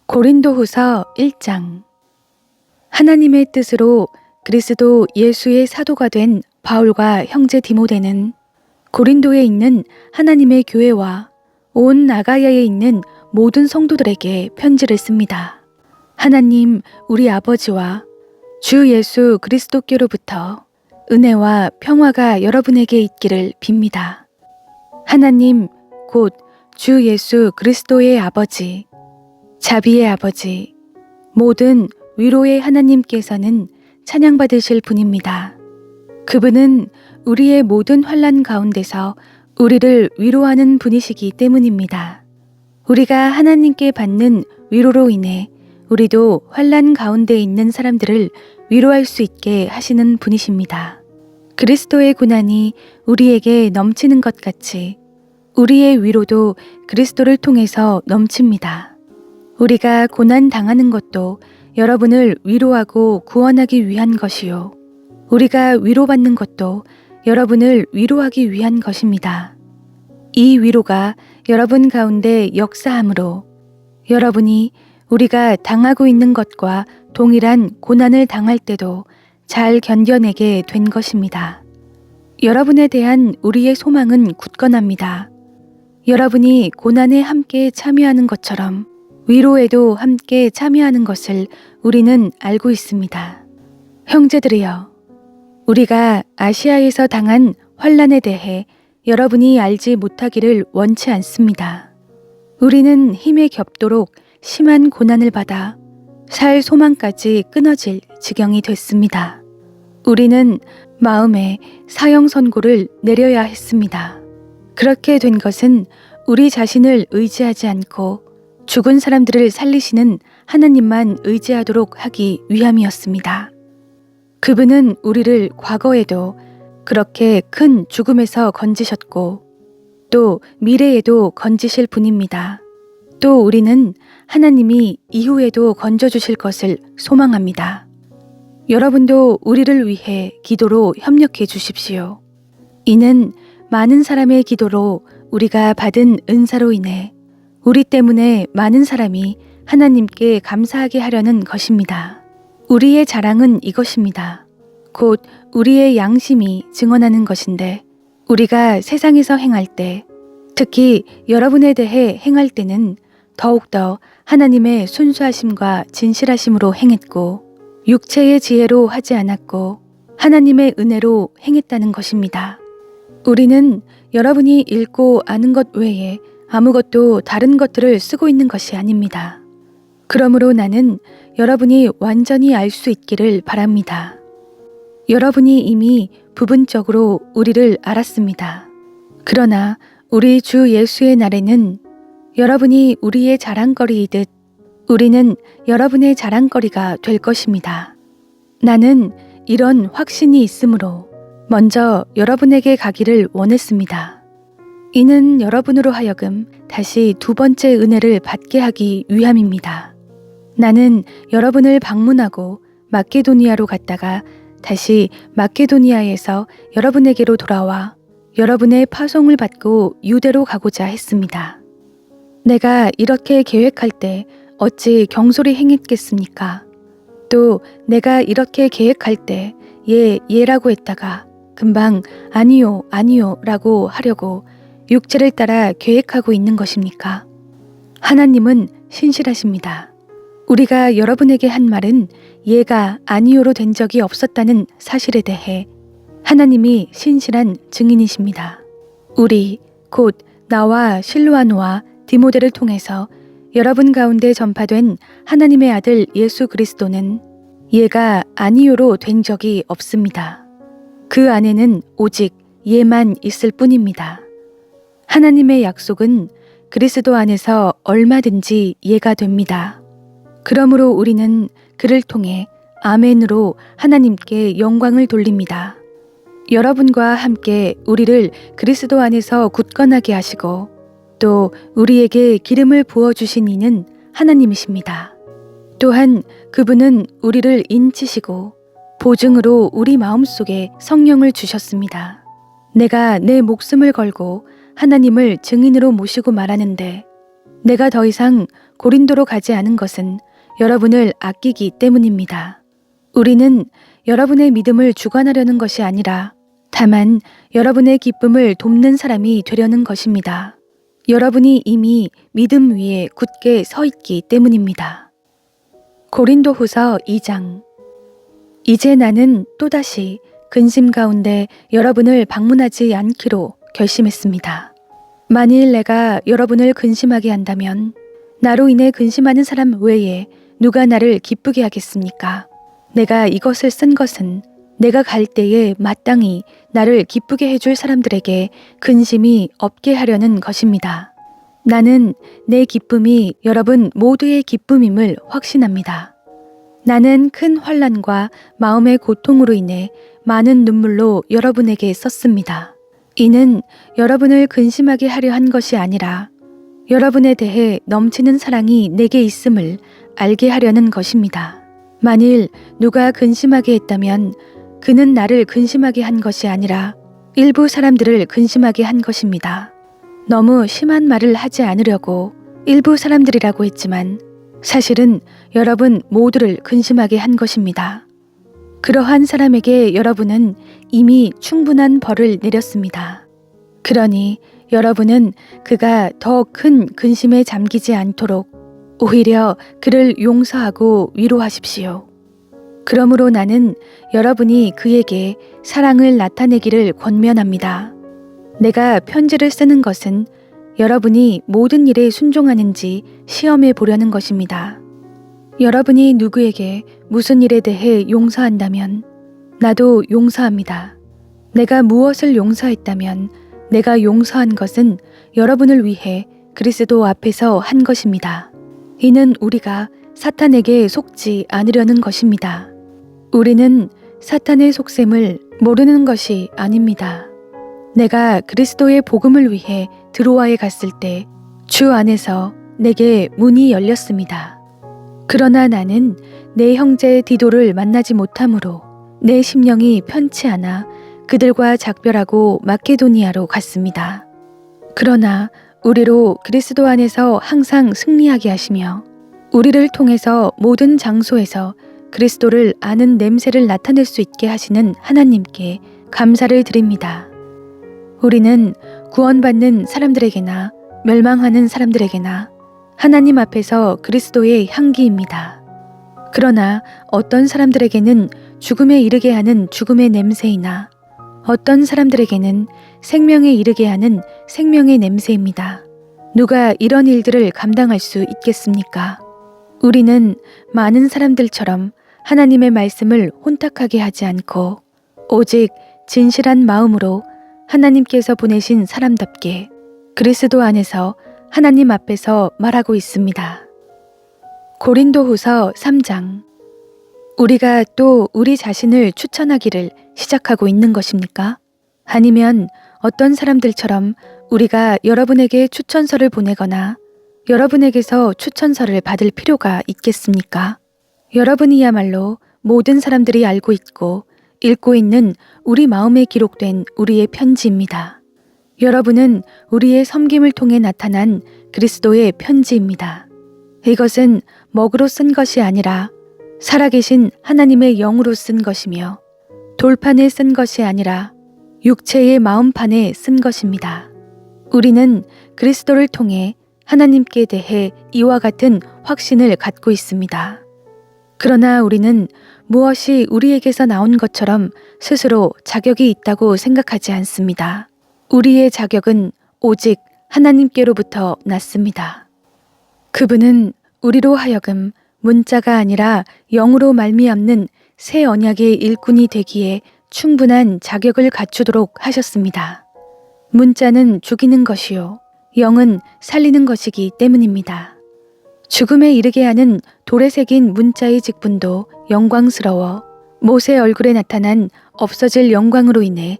고린도후서 1장. 하나님의 뜻으로 그리스도 예수의 사도가 된 바울과 형제 디모데는 고린도에 있는 하나님의 교회와 온 아가야에 있는 모든 성도들에게 편지를 씁니다. 하나님 우리 아버지와 주 예수 그리스도께로부터 은혜와 평화가 여러분에게 있기를 빕니다. 하나님 곧 주 예수 그리스도의 아버지, 자비의 아버지, 모든 위로의 하나님께서는 찬양받으실 분입니다. 그분은 우리의 모든 환난 가운데서 우리를 위로하는 분이시기 때문입니다. 우리가 하나님께 받는 위로로 인해 우리도 환난 가운데 있는 사람들을 위로할 수 있게 하시는 분이십니다. 그리스도의 고난이 우리에게 넘치는 것 같이 우리의 위로도 그리스도를 통해서 넘칩니다. 우리가 고난 당하는 것도 여러분을 위로하고 구원하기 위한 것이요. 우리가 위로받는 것도 여러분을 위로하기 위한 것입니다. 이 위로가 여러분 가운데 역사함으로 여러분이 우리가 당하고 있는 것과 동일한 고난을 당할 때도 잘 견뎌내게 된 것입니다. 여러분에 대한 우리의 소망은 굳건합니다. 여러분이 고난에 함께 참여하는 것처럼 위로에도 함께 참여하는 것을 우리는 알고 있습니다. 형제들이여, 우리가 아시아에서 당한 환난에 대해 여러분이 알지 못하기를 원치 않습니다. 우리는 힘에 겹도록 심한 고난을 받아 살 소망까지 끊어질 지경이 됐습니다. 우리는 마음에 사형 선고를 내려야 했습니다. 그렇게 된 것은 우리 자신을 의지하지 않고 죽은 사람들을 살리시는 하나님만 의지하도록 하기 위함이었습니다. 그분은 우리를 과거에도 그렇게 큰 죽음에서 건지셨고 또 미래에도 건지실 분입니다. 또 우리는 하나님이 이후에도 건져주실 것을 소망합니다. 여러분도 우리를 위해 기도로 협력해 주십시오. 이는 많은 사람의 기도로 우리가 받은 은사로 인해 우리 때문에 많은 사람이 하나님께 감사하게 하려는 것입니다. 우리의 자랑은 이것입니다. 곧 우리의 양심이 증언하는 것인데 우리가 세상에서 행할 때, 특히 여러분에 대해 행할 때는 더욱더 하나님의 순수하심과 진실하심으로 행했고 육체의 지혜로 하지 않았고 하나님의 은혜로 행했다는 것입니다. 우리는 여러분이 읽고 아는 것 외에 아무것도 다른 것들을 쓰고 있는 것이 아닙니다. 그러므로 나는 여러분이 완전히 알 수 있기를 바랍니다. 여러분이 이미 부분적으로 우리를 알았습니다. 그러나 우리 주 예수의 날에는 여러분이 우리의 자랑거리이듯 우리는 여러분의 자랑거리가 될 것입니다. 나는 이런 확신이 있으므로 먼저 여러분에게 가기를 원했습니다. 이는 여러분으로 하여금 다시 두 번째 은혜를 받게 하기 위함입니다. 나는 여러분을 방문하고 마케도니아로 갔다가 다시 마케도니아에서 여러분에게로 돌아와 여러분의 파송을 받고 유대로 가고자 했습니다. 내가 이렇게 계획할 때 어찌 경솔히 행했겠습니까? 또 내가 이렇게 계획할 때 예라고 했다가 금방 아니요 라고 하려고 육체를 따라 계획하고 있는 것입니까? 하나님은 신실하십니다. 우리가 여러분에게 한 말은 예가 아니요로 된 적이 없었다는 사실에 대해 하나님이 신실한 증인이십니다. 우리 곧 나와 실로아노와 디모데를 통해서 여러분 가운데 전파된 하나님의 아들 예수 그리스도는 예가 아니요로 된 적이 없습니다. 그 안에는 오직 예만 있을 뿐입니다. 하나님의 약속은 그리스도 안에서 얼마든지 예가 됩니다. 그러므로 우리는 그를 통해 아멘으로 하나님께 영광을 돌립니다. 여러분과 함께 우리를 그리스도 안에서 굳건하게 하시고 또 우리에게 기름을 부어주신 이는 하나님이십니다. 또한 그분은 우리를 인치시고 보증으로 우리 마음속에 성령을 주셨습니다. 내가 내 목숨을 걸고 하나님을 증인으로 모시고 말하는데 내가 더 이상 고린도로 가지 않은 것은 여러분을 아끼기 때문입니다. 우리는 여러분의 믿음을 주관하려는 것이 아니라 다만 여러분의 기쁨을 돕는 사람이 되려는 것입니다. 여러분이 이미 믿음 위에 굳게 서 있기 때문입니다. 고린도후서 2장. 이제 나는 또다시 근심 가운데 여러분을 방문하지 않기로 결심했습니다. 만일 내가 여러분을 근심하게 한다면 나로 인해 근심하는 사람 외에 누가 나를 기쁘게 하겠습니까? 내가 이것을 쓴 것은 내가 갈 때에 마땅히 나를 기쁘게 해줄 사람들에게 근심이 없게 하려는 것입니다. 나는 내 기쁨이 여러분 모두의 기쁨임을 확신합니다. 나는 큰 환난과 마음의 고통으로 인해 많은 눈물로 여러분에게 썼습니다. 이는 여러분을 근심하게 하려 한 것이 아니라 여러분에 대해 넘치는 사랑이 내게 있음을 알게 하려는 것입니다. 만일 누가 근심하게 했다면 그는 나를 근심하게 한 것이 아니라 일부 사람들을 근심하게 한 것입니다. 너무 심한 말을 하지 않으려고 일부 사람들이라고 했지만 사실은 여러분 모두를 근심하게 한 것입니다. 그러한 사람에게 여러분은 이미 충분한 벌을 내렸습니다. 그러니 여러분은 그가 더 큰 근심에 잠기지 않도록 오히려 그를 용서하고 위로하십시오. 그러므로 나는 여러분이 그에게 사랑을 나타내기를 권면합니다. 내가 편지를 쓰는 것은 여러분이 모든 일에 순종하는지 시험해 보려는 것입니다. 여러분이 누구에게 무슨 일에 대해 용서한다면 나도 용서합니다. 내가 무엇을 용서했다면 내가 용서한 것은 여러분을 위해 그리스도 앞에서 한 것입니다. 이는 우리가 사탄에게 속지 않으려는 것입니다. 우리는 사탄의 속셈을 모르는 것이 아닙니다. 내가 그리스도의 복음을 위해 드로아에 갔을 때 주 안에서 내게 문이 열렸습니다. 그러나 나는 내 형제 디도를 만나지 못하므로 내 심령이 편치 않아 그들과 작별하고 마케도니아로 갔습니다. 그러나 우리로 그리스도 안에서 항상 승리하게 하시며 우리를 통해서 모든 장소에서 그리스도를 아는 냄새를 나타낼 수 있게 하시는 하나님께 감사를 드립니다. 우리는 구원받는 사람들에게나 멸망하는 사람들에게나 하나님 앞에서 그리스도의 향기입니다. 그러나 어떤 사람들에게는 죽음에 이르게 하는 죽음의 냄새이나 어떤 사람들에게는 생명에 이르게 하는 생명의 냄새입니다. 누가 이런 일들을 감당할 수 있겠습니까? 우리는 많은 사람들처럼 하나님의 말씀을 혼탁하게 하지 않고 오직 진실한 마음으로 하나님께서 보내신 사람답게 그리스도 안에서 하나님 앞에서 말하고 있습니다. 고린도후서 3장. 우리가 또 우리 자신을 추천하기를 시작하고 있는 것입니까? 아니면 어떤 사람들처럼 우리가 여러분에게 추천서를 보내거나 여러분에게서 추천서를 받을 필요가 있겠습니까? 여러분이야말로 모든 사람들이 알고 있고 읽고 있는 우리 마음에 기록된 우리의 편지입니다. 여러분은 우리의 섬김을 통해 나타난 그리스도의 편지입니다. 이것은 먹으로 쓴 것이 아니라 살아계신 하나님의 영으로 쓴 것이며 돌판에 쓴 것이 아니라 육체의 마음판에 쓴 것입니다. 우리는 그리스도를 통해 하나님께 대해 이와 같은 확신을 갖고 있습니다. 그러나 우리는 무엇이 우리에게서 나온 것처럼 스스로 자격이 있다고 생각하지 않습니다. 우리의 자격은 오직 하나님께로부터 났습니다. 그분은 우리로 하여금 문자가 아니라 영으로 말미암는 새 언약의 일꾼이 되기에 충분한 자격을 갖추도록 하셨습니다. 문자는 죽이는 것이요 영은 살리는 것이기 때문입니다. 죽음에 이르게 하는 돌에 새긴 문자의 직분도 영광스러워 모세 얼굴에 나타난 없어질 영광으로 인해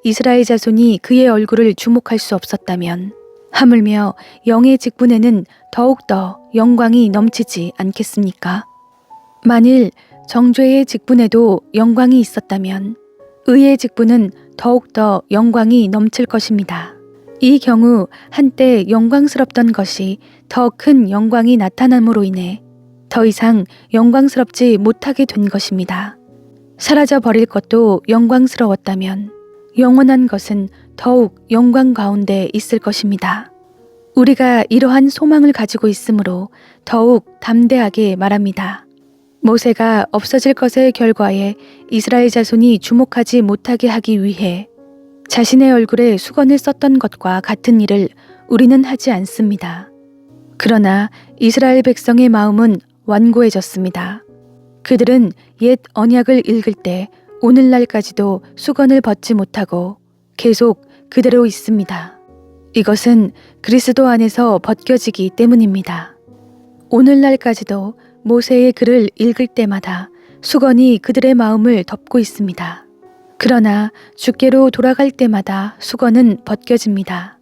이스라엘 자손이 그의 얼굴을 주목할 수 없었다면 하물며 영의 직분에는 더욱더 영광이 넘치지 않겠습니까? 만일 정죄의 직분에도 영광이 있었다면 의의 직분은 더욱더 영광이 넘칠 것입니다. 이 경우 한때 영광스럽던 것이 더 큰 영광이 나타남으로 인해 더 이상 영광스럽지 못하게 된 것입니다. 사라져 버릴 것도 영광스러웠다면 영원한 것은 더욱 영광 가운데 있을 것입니다. 우리가 이러한 소망을 가지고 있으므로 더욱 담대하게 말합니다. 모세가 없어질 것의 결과에 이스라엘 자손이 주목하지 못하게 하기 위해 자신의 얼굴에 수건을 썼던 것과 같은 일을 우리는 하지 않습니다. 그러나 이스라엘 백성의 마음은 완고해졌습니다. 그들은 옛 언약을 읽을 때 오늘날까지도 수건을 벗지 못하고 계속 그대로 있습니다. 이것은 그리스도 안에서 벗겨지기 때문입니다. 오늘날까지도 모세의 글을 읽을 때마다 수건이 그들의 마음을 덮고 있습니다. 그러나 주께로 돌아갈 때마다 수건은 벗겨집니다.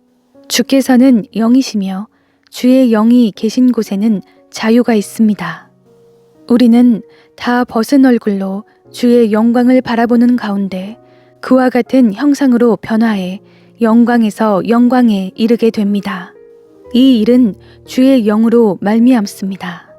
주께서는 영이시며 주의 영이 계신 곳에는 자유가 있습니다. 우리는 다 벗은 얼굴로 주의 영광을 바라보는 가운데 그와 같은 형상으로 변화해 영광에서 영광에 이르게 됩니다. 이 일은 주의 영으로 말미암습니다.